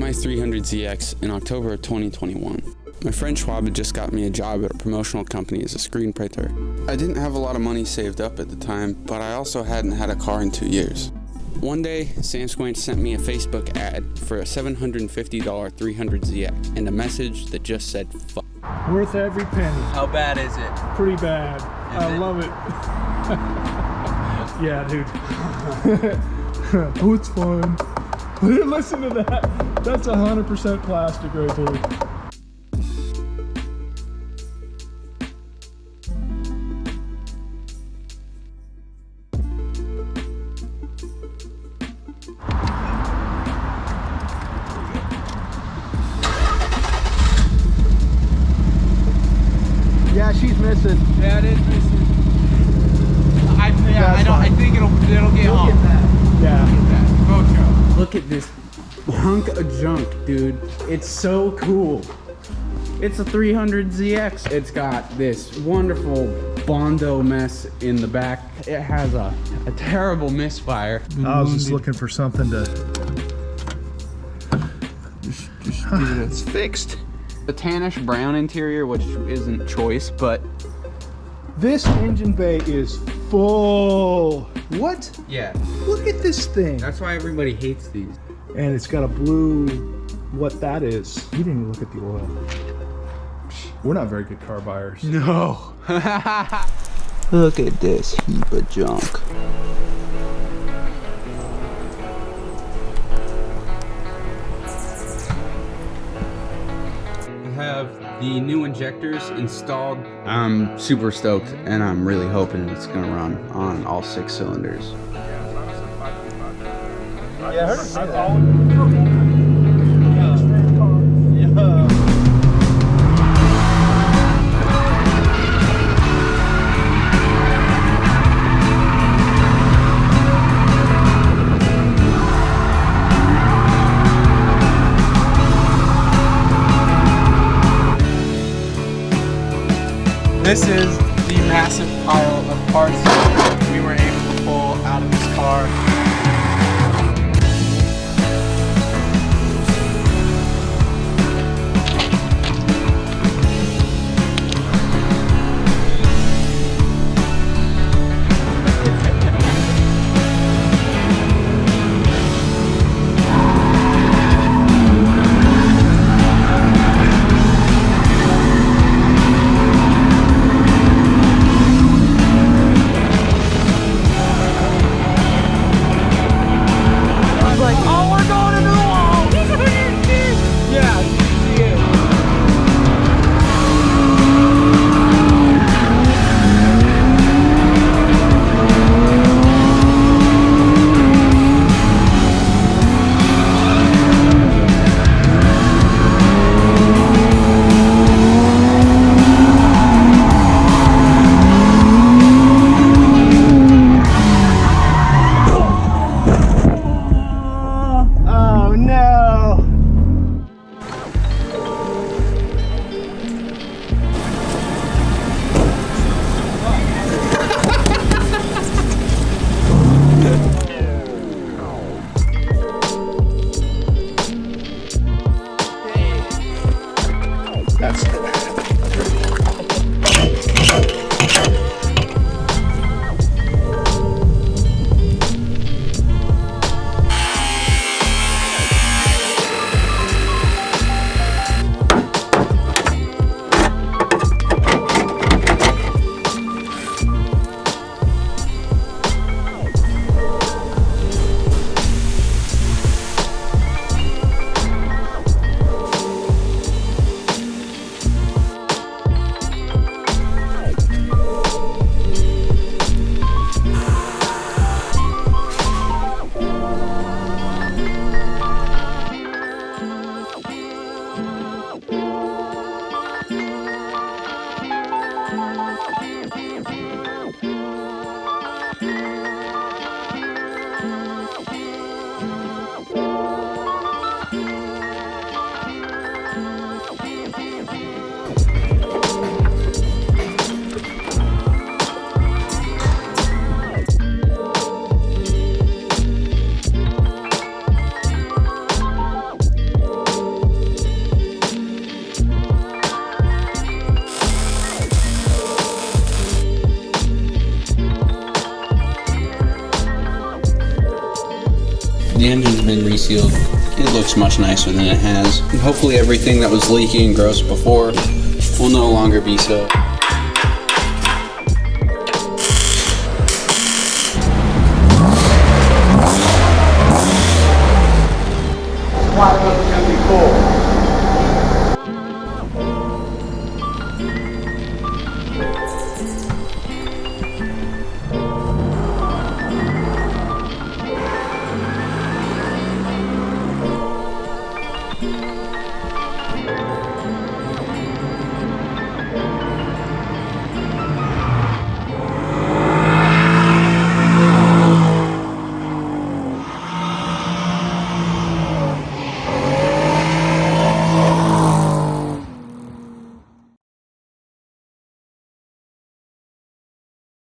my 300ZX in October of 2021. My friend Schwab had just got me a job at a promotional company as a screen printer. I didn't have a lot of money saved up at the time, but I also hadn't had a car in 2 years. One day, Sam Squanch sent me a Facebook ad for a $750 300ZX and a message that just said fuck. Worth every penny. How bad is it? Pretty bad. I love it. Yeah, dude. Oh, it's fun. Listen to that. That's 100% plastic right there. Yeah, she's missing. Yeah, it is missing. I think it'll get home. Yeah. Look at this hunk of junk, dude. It's so cool. It's a 300ZX. It's got this wonderful Bondo mess in the back. It has a terrible misfire. I was just looking for something to... It's fixed. The tannish brown interior, which isn't choice, but This engine bay is full. What? yeah, Look at this thing. that's why everybody hates these. And it's got a blue, what that is. You didn't even look at the oil. We're not very good car buyers. No. Look at this heap of junk. I have the new injectors installed. I'm super stoked, and I'm really hoping it's gonna run on all 6 cylinders. Yeah, I heard him say that. This is the massive pile of parts we were able to pull out of this car. The engine's been resealed. It looks much nicer than it has. And hopefully everything that was leaky and gross before will no longer be so.